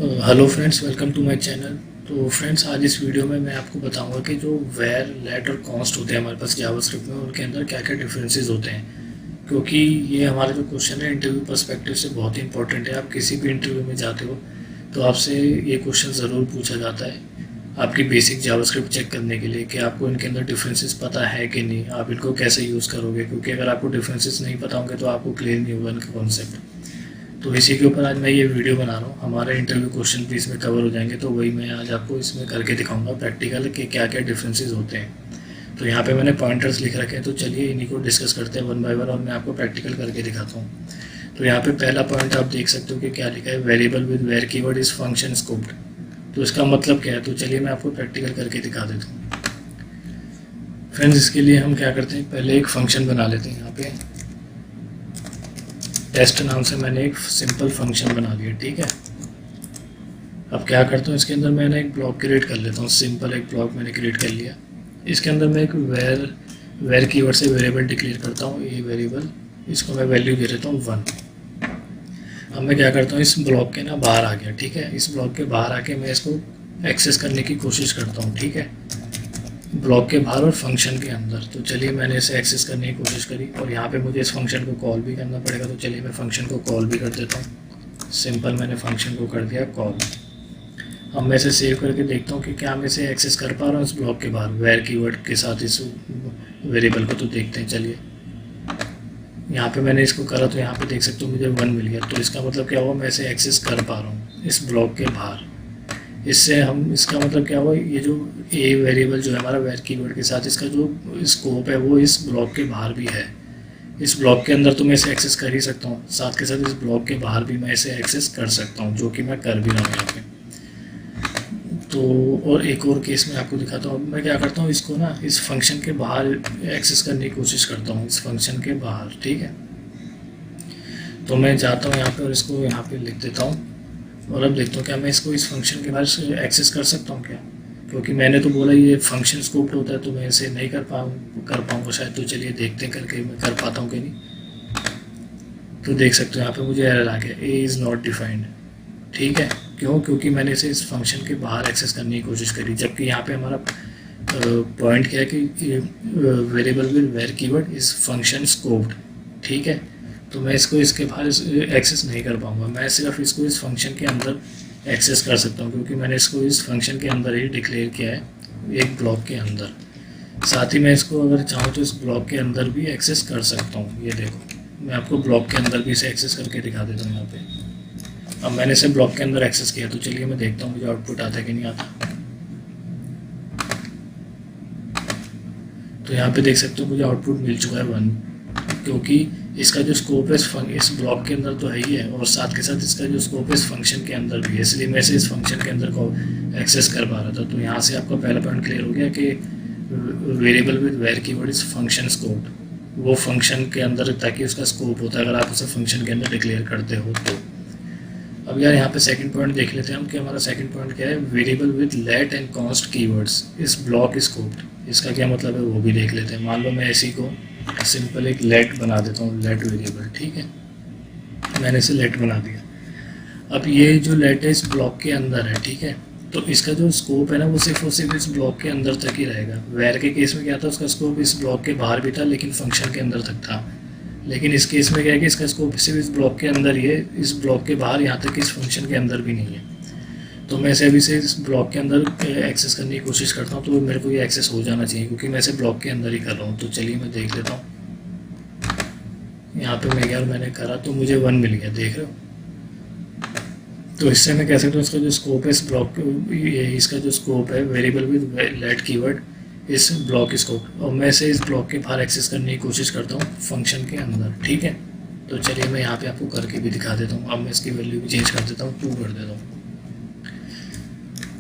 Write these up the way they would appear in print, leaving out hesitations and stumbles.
Hello friends, welcome to my channel. तो friends, आज इस वीडियो में मैं आपको बताऊंगा कि जो वेयर, लेट और कॉन्स्ट होते हैं हमारे पास जावास्क्रिप्ट में, उनके अंदर क्या क्या डिफरेंसेस होते हैं। क्योंकि ये हमारा जो क्वेश्चन है इंटरव्यू पर्सपेक्टिव से बहुत ही इंपॉर्टेंट है। आप किसी भी इंटरव्यू में जाते हो तो आपसे ये क्वेश्चन ज़रूर पूछा जाता है आपकी बेसिक जावास्क्रिप्ट चेक करने के लिए कि आपको इनके अंदर डिफरेंसेस पता है कि नहीं, आप इनको कैसे यूज़ करोगे। क्योंकि अगर आपको डिफरेंसेस नहीं पता होंगे तो आपको क्लियर नहीं होगा इनका कॉन्सेप्ट। तो इसी के ऊपर आज मैं ये वीडियो बना रहा हूँ। हमारे इंटरव्यू क्वेश्चन भी इसमें कवर हो जाएंगे, तो वही मैं आज आपको इसमें करके दिखाऊंगा प्रैक्टिकल कि क्या क्या डिफरेंसेस होते हैं। तो यहाँ पे मैंने पॉइंटर्स लिख रखे हैं, तो चलिए इन्हीं को डिस्कस करते हैं वन बाय वन और मैं आपको प्रैक्टिकल करके दिखाता हूँ। तो यहाँ पे पहला पॉइंट आप देख सकते हो कि क्या लिखा है, variable with var keyword is function scoped. तो इसका मतलब क्या है, तो चलिए मैं आपको प्रैक्टिकल करके दिखा देता हूँ। फ्रेंड्स, इसके लिए हम क्या करते हैं, पहले एक फंक्शन बना लेते हैं। यहाँ पे टेस्ट नाम से मैंने एक सिंपल फंक्शन बना लिया, ठीक है। अब क्या करता हूँ, इसके अंदर मैंने एक ब्लॉक क्रिएट कर लेता हूँ। सिंपल एक ब्लॉक मैंने क्रिएट कर लिया। इसके अंदर मैं एक वेयर कीवर्ड से वेरिएबल डिक्लेयर करता हूँ। ये वेरिएबल, इसको मैं वैल्यू दे देता हूँ 1। अब मैं क्या करता हूँ, इस ब्लॉक के ना बाहर आ गया, ठीक है। इस ब्लॉक के बाहर आके मैं इसको एक्सेस करने की कोशिश करता हूँ, ठीक है, ब्लॉक के बाहर और फंक्शन के अंदर। तो चलिए मैंने इसे एक्सेस करने की कोशिश करी और यहाँ पे मुझे इस फंक्शन को कॉल भी करना पड़ेगा। तो चलिए मैं फंक्शन को कॉल भी कर देता हूँ। सिंपल मैंने फंक्शन को कर दिया कॉल। अब मैं इसे सेव करके देखता हूँ कि क्या मैं इसे एक्सेस कर पा रहा हूँ इस ब्लॉक के बाहर वेयर कीवर्ड के साथ इस वेरिएबल को। तो देखते हैं, चलिए यहाँ पे मैंने इसको करा तो यहाँ पे देख सकते हो मुझे 1 मिल गया। तो इसका मतलब क्या हुआ, मैं इसे एक्सेस कर पा रहा हूँ इस ब्लॉक के बाहर। इससे हम, इसका मतलब क्या हुआ, ये जो ए वेरिएबल जो है हमारा वेयर कीवर्ड के साथ, इसका जो स्कोप है वो इस ब्लॉक के बाहर भी है। इस ब्लॉक के अंदर तो मैं इसे एक्सेस कर ही सकता हूँ, साथ के साथ इस ब्लॉक के बाहर भी मैं इसे एक्सेस कर सकता हूँ, जो कि मैं कर भी रहा हूँ यहाँ पे। तो और एक और केस में आपको दिखाता हूँ। मैं क्या करता हूँ, इसको ना इस फंक्शन के बाहर एक्सेस करने की कोशिश करता हूँ, इस फंक्शन के बाहर, ठीक है। तो मैं जाता हूँ यहाँ पे और इसको यहाँ पे लिख देता हूँ और अब देखता हूँ क्या मैं इसको इस फंक्शन के बाहर एक्सेस कर सकता हूँ क्या। क्योंकि मैंने तो बोला ये फंक्शन स्कोप्ड होता है, तो मैं इसे नहीं कर पाऊँगा शायद। तो चलिए देखते हैं करके मैं कर पाता हूँ कि नहीं। तो देख सकते हो यहाँ पे मुझे एरर आ गया, ए इज़ नॉट डिफाइंड, ठीक है। क्यों, क्योंकि मैंने इसे इस फंक्शन के बाहर एक्सेस करने की कोशिश करी। जबकि यहाँ पे हमारा पॉइंट क्या है कि variable with var keyword is function scoped, ठीक है। तो मैं इसको इसके बाहर एक्सेस नहीं कर पाऊँगा, मैं सिर्फ इसको इस फंक्शन के अंदर एक्सेस कर सकता हूँ, क्योंकि मैंने इसको इस फंक्शन के अंदर ही डिक्लेयर किया है, एक ब्लॉक के अंदर। साथ ही मैं इसको अगर चाहूँ तो इस ब्लॉक के अंदर भी एक्सेस कर सकता हूँ। ये देखो, मैं आपको ब्लॉक के अंदर भी इसे एक्सेस करके दिखा देता हूँ यहाँ पे। अब मैंने इसे ब्लॉक के अंदर एक्सेस किया, तो चलिए मैं देखता हूँ मुझे आउटपुट आता है कि नहीं आता। तो यहाँ पे देख सकते हो मुझे आउटपुट मिल चुका है 1, क्योंकि इसका जो स्कोप है इस ब्लॉक के अंदर तो है ही है, और साथ के साथ इसका जो स्कोप है इस फंक्शन के अंदर भी है, इसलिए मैं इसे इस फंक्शन के अंदर को एक्सेस कर पा रहा था। तो यहाँ से आपका पहला पॉइंट क्लियर हो गया कि variable with var keyword is function scope, वो फंक्शन के अंदर ताकि उसका स्कोप होता है अगर आप उसे फंक्शन के अंदर डिक्लेयर करते हो तो। अब यार यहाँ पे सेकंड पॉइंट देख लेते हैं हम कि हमारा सेकंड पॉइंट क्या है, variable with let and const keywords is block scoped. इसका क्या मतलब है वो भी देख लेते हैं। मान लो मैं इसी को सिंपल एक लेट बना देता हूँ, लेट वेरिएबल, ठीक है। मैंने इसे लेट बना दिया। अब ये जो लेट है इस ब्लॉक के अंदर है, ठीक है। तो इसका जो स्कोप है ना वो सिर्फ और सिर्फ इस ब्लॉक के अंदर तक ही रहेगा। वेयर के केस में क्या था, उसका स्कोप इस ब्लॉक के बाहर भी था लेकिन फंक्शन के अंदर तक था। लेकिन इस केस में क्या है कि इसका स्कोप सिर्फ इस ब्लॉक के अंदर ही है, इस ब्लॉक के बाहर यहाँ तक इस फंक्शन के अंदर भी नहीं है। तो मैं इसे अभी से इस ब्लॉक के अंदर एक्सेस करने की कोशिश करता हूँ, तो मेरे को ये एक्सेस हो जाना चाहिए क्योंकि मैं इसे ब्लॉक के अंदर ही कर रहा हूँ। तो चलिए मैं देख लेता हूँ। यहाँ पे मैं गया और मैंने करा तो मुझे 1 मिल गया, देख रहे हो। तो इससे मैं कह सकता हूँ इसका जो स्कोप है इस ब्लॉक, इसका जो स्कोप है वेरिएबल विद लेट कीवर्ड इस ब्लॉक स्कोप, और मैं इसे इस ब्लॉक के बाहर एक्सेस करने की कोशिश करता हूँ फंक्शन के अंदर, ठीक है। तो चलिए मैं यहाँ पे आपको करके भी दिखा देता हूँ। अब मैं इसकी वैल्यू भी चेंज कर देता हूँ, 2 कर देता हूँ।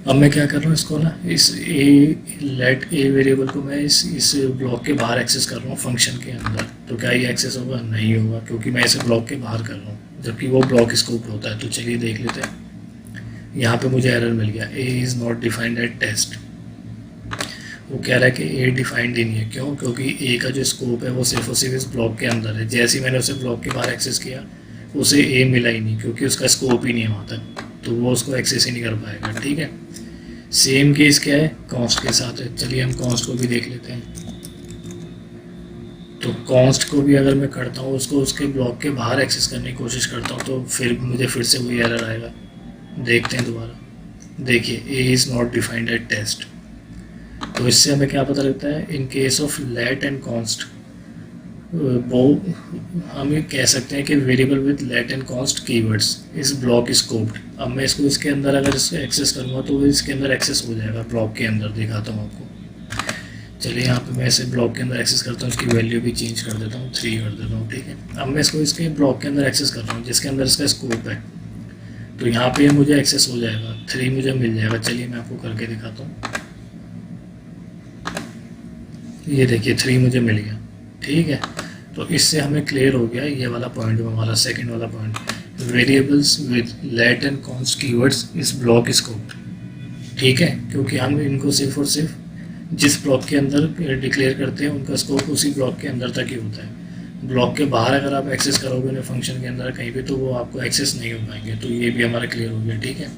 अब मैं क्या कर रहा हूँ, इसको ना इस लेट ए वेरिएबल को मैं इस ब्लॉक के बाहर एक्सेस कर रहा हूँ फंक्शन के अंदर। तो क्या ये एक्सेस होगा? नहीं होगा, क्योंकि मैं इसे ब्लॉक के बाहर कर रहा हूँ जबकि वो ब्लॉक स्कोप होता है। तो चलिए देख लेते हैं। यहाँ पे मुझे एरर मिल गया, a is not defined at test. वो कह रहा है कि ए डिफाइंड ही नहीं है। क्यों? क्योंकि ए का जो स्कोप है वो सिर्फ और सिर्फ इस ब्लॉक के अंदर है। जैसे ही मैंने उसे ब्लॉक के बाहर एक्सेस किया उसे ए मिला ही नहीं, क्योंकि उसका स्कोप ही नहीं है वहाँ तक। तो वो उसको एक्सेस ही नहीं कर पाएगा, ठीक है। सेम केस क्या है, कॉन्स्ट के साथ है। चलिए हम कॉन्स्ट को भी देख लेते हैं। तो कॉन्स्ट को भी अगर मैं करता हूँ, उसको उसके ब्लॉक के बाहर एक्सेस करने की कोशिश करता हूँ, तो फिर मुझे फिर से वही एरर आएगा। देखते हैं दोबारा, देखिए a is not defined at test. तो इससे हमें क्या पता लगता है, in case of let and const, वो हम ये कह सकते हैं कि variable with let and const keywords is block scoped. अब मैं इसको इसके अंदर अगर इसको एक्सेस करूँगा तो वो इसके अंदर एक्सेस हो जाएगा, ब्लॉक के अंदर। दिखाता हूँ आपको। चलिए यहाँ पे मैं इसे ब्लॉक के अंदर एक्सेस करता हूँ, इसकी वैल्यू भी चेंज कर देता हूँ, 3 कर देता हूँ, ठीक है। अब मैं इसको इसके ब्लॉक के अंदर एक्सेस कर रहा हूँ जिसके अंदर इसका स्कोप है, तो यहाँ पे मुझे एक्सेस हो जाएगा, 3 मुझे मिल जाएगा। चलिए मैं आपको करके दिखाता हूँ। ये देखिए 3 मुझे मिल गया, ठीक है। तो इससे हमें क्लियर हो गया ये वाला पॉइंट, हमारा सेकंड वाला point, variables with let and const keywords is block scope, ठीक है। क्योंकि हम इनको सिर्फ और सिर्फ जिस ब्लॉक के अंदर डिक्लेयर करते हैं उनका स्कोप उसी ब्लॉक के अंदर तक ही होता है। ब्लॉक के बाहर अगर आप एक्सेस करोगे उन्हें फंक्शन के अंदर कहीं भी, तो वो आपको एक्सेस नहीं हो पाएंगे। तो ये भी हमारा क्लियर हो गया, ठीक है।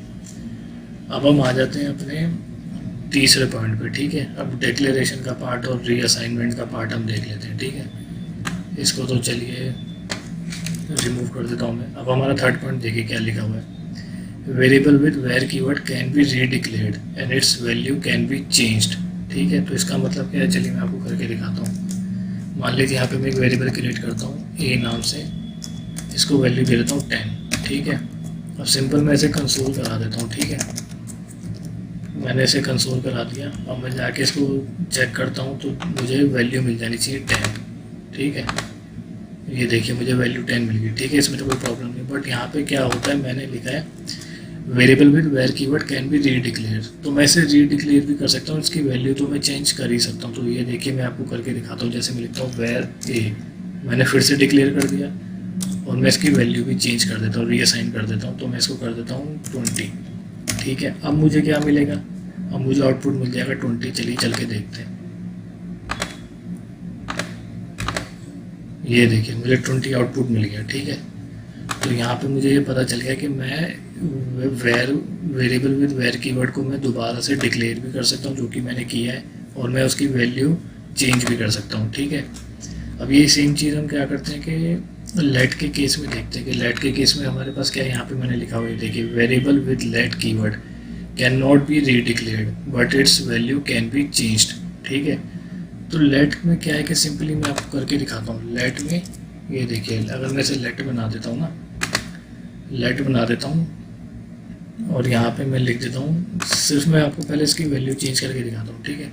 अब हम आ जाते हैं अपने तीसरे पॉइंट पे, ठीक है। अब डिक्लेरेशन का पार्ट और रीअसाइनमेंट का पार्ट हम देख लेते हैं, ठीक है। इसको तो चलिए रिमूव कर देता हूँ मैं। अब हमारा थर्ड पॉइंट देखिए क्या लिखा हुआ है, variable with var keyword can be redeclared and its value can be changed, ठीक है। तो इसका मतलब क्या है, चलिए मैं आपको करके दिखाता हूँ। मान लीजिए यहाँ पे मैं एक वेरिएबल क्रिएट करता हूँ ए नाम से, इसको वैल्यू दे देता हूँ 10, ठीक है। अब सिंपल मैं इसे कंसोल करा देता हूँ, ठीक है। मैंने इसे कंसोल करा दिया। अब मैं जाके इसको चेक करता हूँ तो मुझे वैल्यू मिल जानी चाहिए 10, ठीक है। ये देखिए मुझे वैल्यू 10 मिल गई, ठीक है। इसमें तो कोई प्रॉब्लम नहीं। बट यहाँ पे क्या होता है, मैंने लिखा है variable with var keyword can be redeclare, तो मैं इसे रीडिक्लेयर भी कर सकता हूँ, इसकी वैल्यू तो मैं चेंज कर ही सकता हूँ। तो ये देखिए मैं आपको करके दिखाता हूँ। जैसे मैं लिखता हूँ वेयर ए, मैंने फिर से डिक्लेयर कर दिया और मैं इसकी वैल्यू भी चेंज कर देता हूँ, रीअसाइन कर देता हूँ। तो मैं इसको कर देता हूँ 20, ठीक है। अब मुझे क्या मिलेगा, अब मुझे आउटपुट मिल जाएगा 20। चलिए चल के देखते हैं। ये देखिए मुझे 20 आउटपुट मिल गया, ठीक है। तो यहाँ पे मुझे ये पता चल गया कि मैं वेरिएबल विद वेयर कीवर्ड को मैं दोबारा से डिक्लेयर भी कर सकता हूँ, जो कि मैंने किया है, और मैं उसकी वैल्यू चेंज भी कर सकता हूँ, ठीक है। अब ये सेम चीज़ हम क्या करते हैं कि लेट के केस में देखते हैं कि लेट के केस में हमारे पास क्या है। यहाँ पे मैंने लिखा हुआ है, देखिए variable with let keyword can not be redeclared but its value can be changed, ठीक है। तो लेट में क्या है कि सिंपली मैं आपको करके दिखाता हूँ। लेट में ये देखिए, अगर मैं इसे लेट बना देता हूँ ना, लेट बना देता हूँ और यहाँ पे मैं लिख देता हूँ, सिर्फ मैं आपको पहले इसकी वैल्यू चेंज करके दिखाता हूँ, ठीक है।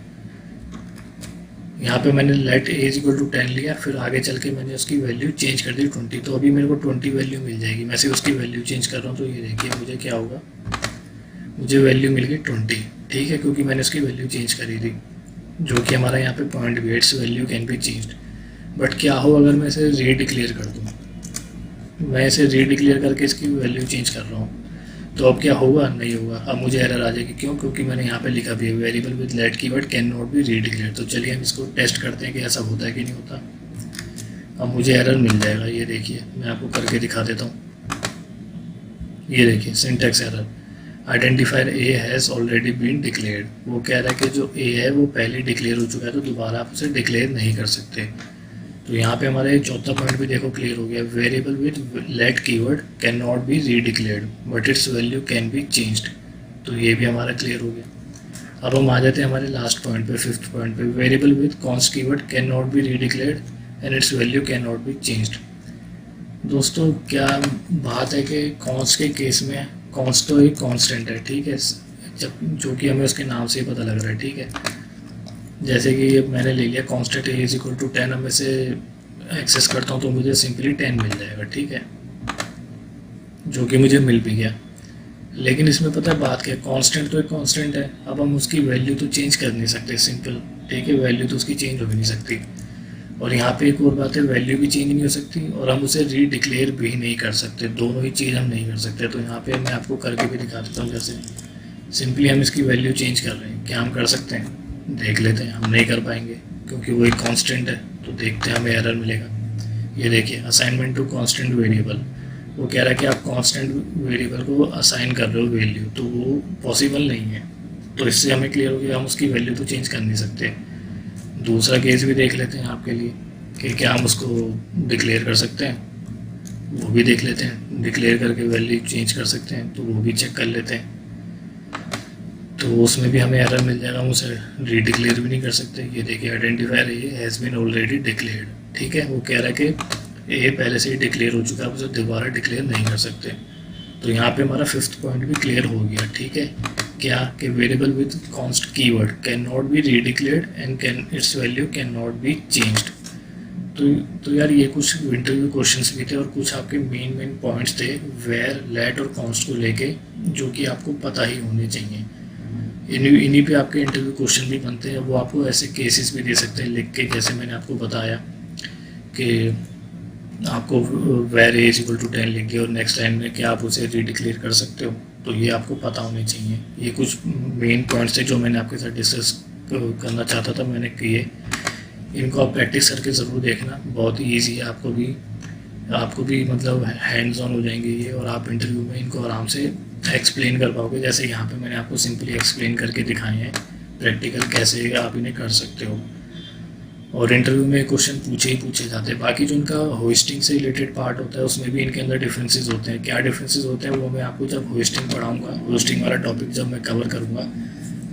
यहाँ पे मैंने लेट ए इक्वल टू 10 लिया, फिर आगे चल के मैंने उसकी वैल्यू चेंज कर दी 20। तो अभी मेरे को 20 वैल्यू मिल जाएगी। मैं सिर्फ उसकी वैल्यू चेंज कर रहा हूँ। तो ये देखिए मुझे क्या होगा, मुझे वैल्यू मिल गई 20, ठीक है, क्योंकि मैंने उसकी वैल्यू चेंज करी थी, जो कि हमारा यहाँ पे पॉइंट भी, it's value can be changed. But क्या हो अगर मैं इसे रीडिक्लेयर कर दूँ, मैं इसे रीडिक्लेयर करके इसकी वैल्यू चेंज कर रहा हूँ, तो अब क्या होगा, नहीं होगा। अब मुझे एरर आ जाएगी, क्यों, क्योंकि मैंने यहाँ पे लिखा भी है variable with let keyword can not be redeclare. तो चलिए हम इसको टेस्ट करते हैं कि ऐसा होता है कि नहीं होता। अब मुझे एरर मिल जाएगा, ये देखिए मैं आपको करके दिखा देता हूँ। ये देखिए syntax error, identifier a has already been declared. वो कह रहा है कि जो ए है वो पहले डिक्लेयर हो चुका है, तो दोबारा आप उसे डिक्लेयर नहीं कर सकते। तो यहाँ पे हमारा ये चौथा पॉइंट भी देखो क्लियर हो गया, variable with let keyword can not be redeclared but its value can be changed. तो ये भी हमारा क्लियर हो गया। अब हम आ जाते हैं हमारे लास्ट पॉइंट पे, फिफ्थ पॉइंट पे, variable with const keyword can not be redeclared and its value can not be changed. दोस्तों क्या बात है कि कॉन्स्ट के केस में कॉन्स्ट तो एक कॉन्स्टेंट है, ठीक है, जब जो कि हमें उसके नाम से ही पता लग रहा है, ठीक है। जैसे कि ये मैंने ले लिया constant a is equal to 10, अब मैं इसे एक्सेस करता हूँ तो मुझे सिंपली 10 मिल जाएगा, ठीक है, जो कि मुझे मिल भी गया। लेकिन इसमें पता है बात क्या है, कांस्टेंट तो एक कांस्टेंट है, अब हम उसकी वैल्यू तो चेंज कर नहीं सकते, सिंपल, ठीक है, वैल्यू तो उसकी चेंज हो भी नहीं सकती। और यहाँ पे एक और बात है, वैल्यू भी चेंज नहीं हो सकती और हम उसे रीडिक्लेयर भी नहीं कर सकते, दोनों ही चीज़ हम नहीं कर सकते। तो यहाँ पे मैं आपको करके भी दिखा देता हूँ। जैसे सिंपली हम इसकी वैल्यू चेंज कर रहे हैं, क्या हम कर सकते हैं, देख लेते हैं। हम नहीं कर पाएंगे क्योंकि वो एक कांस्टेंट है, तो देखते हैं हमें एरर मिलेगा। ये देखिए, असाइनमेंट टू कांस्टेंट वेरिएबल, वो कह रहा है कि आप कांस्टेंट वेरिएबल को असाइन कर रहे हो वैल्यू, तो वो पॉसिबल नहीं है। तो इससे हमें क्लियर हो गया हम उसकी वैल्यू तो चेंज कर नहीं सकते। दूसरा केस भी देख लेते हैं आपके लिए कि क्या हम उसको डिक्लेयर कर सकते हैं, वो भी देख लेते हैं। डिक्लेयर करके वैल्यू चेंज कर सकते हैं, तो वो भी चेक कर लेते हैं। तो उसमें भी हमें एरर मिल जाएगा, हम उसे रीडिक्लेयर भी नहीं कर सकते। ये देखिए आइडेंटिफायर ये हैज़ बीन ऑलरेडी डिक्लेयर्ड, ठीक है। वो कह रहा है कि ये पहले से ही डिक्लेयर हो चुका है, आप उसे दोबारा डिक्लेयर नहीं कर सकते। तो यहाँ पे हमारा 5th पॉइंट भी क्लियर हो गया, ठीक है। क्या कि variable with const keyword can not be redeclared and can its value can not be changed. तो यार ये कुछ इंटरव्यू क्वेश्चंस भी थे और कुछ आपके मेन पॉइंट्स थे वेयर, लेट और कॉन्स्ट को लेके, जो कि आपको पता ही होने चाहिए। इन्हीं पे आपके इंटरव्यू क्वेश्चन भी बनते हैं। वो आपको ऐसे केसेस भी दे सकते हैं लिख के, जैसे मैंने आपको बताया कि आपको वेर एज इक्वल टू 10 लिख के और नेक्स्ट लाइन में क्या आप उसे रीडिक्लेयर कर सकते हो। तो ये आपको पता होने चाहिए। ये कुछ मेन पॉइंट्स थे जो मैंने आपके साथ डिस्कस करना चाहता था, मैंने किए। इनको आप प्रैक्टिस करके ज़रूर देखना, बहुत ही ईजी है। आपको भी मतलब हैंड्स ऑन हो जाएंगे ये, और आप इंटरव्यू में इनको आराम से एक्सप्लेन कर पाओगे। जैसे यहाँ पे मैंने आपको सिंपली एक्सप्लेन करके दिखाए हैं प्रैक्टिकल कैसे आप इन्हें कर सकते हो। और इंटरव्यू में क्वेश्चन पूछे ही पूछे जाते हैं। बाकी जो इनका होस्टिंग से रिलेटेड पार्ट होता है उसमें भी इनके अंदर डिफरेंसेस होते हैं। क्या डिफरेंसेस होते हैं वो मैं आपको जब होस्टिंग पढ़ाऊँगा, होस्टिंग वाला टॉपिक जब मैं कवर करूँगा,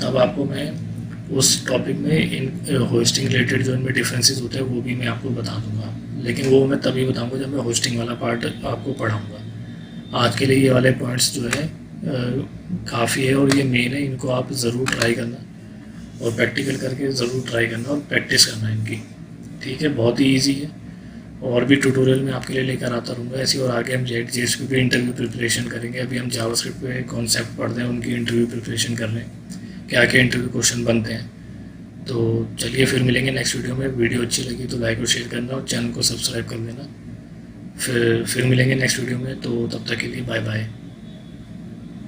तब आपको मैं उस टॉपिक में इन होस्टिंग रिलेटेड जो इनमें डिफरेंसेस होते हैं वो भी मैं आपको बता दूंगा। लेकिन वो मैं तभी बताऊंगा जब मैं होस्टिंग वाला पार्ट आपको पढ़ाऊंगा। आज के लिए ये वाले पॉइंट्स जो है काफ़ी है और ये मेन है। इनको आप ज़रूर ट्राई करना और प्रैक्टिकल करके ज़रूर ट्राई करना और प्रैक्टिस करना इनकी, ठीक है। बहुत ही ईजी है। और भी ट्यूटोरियल मैं आपके लिए लेकर आता रहूँगा ऐसी। और आगे हम JS पे भी इंटरव्यू प्रिपरेशन करेंगे। अभी हम जावास्क्रिप्ट पे कॉन्सेप्ट पढ़ रहे हैं, उनकी इंटरव्यू प्रिपरेशन कर रहे हैं, क्या क्या इंटरव्यू क्वेश्चन बनते हैं। तो चलिए फिर मिलेंगे नेक्स्ट वीडियो में। वीडियो अच्छी लगी तो लाइक और शेयर करना और चैनल को सब्सक्राइब कर देना। फिर मिलेंगे नेक्स्ट वीडियो में। तो तब तक के लिए बाय बाय।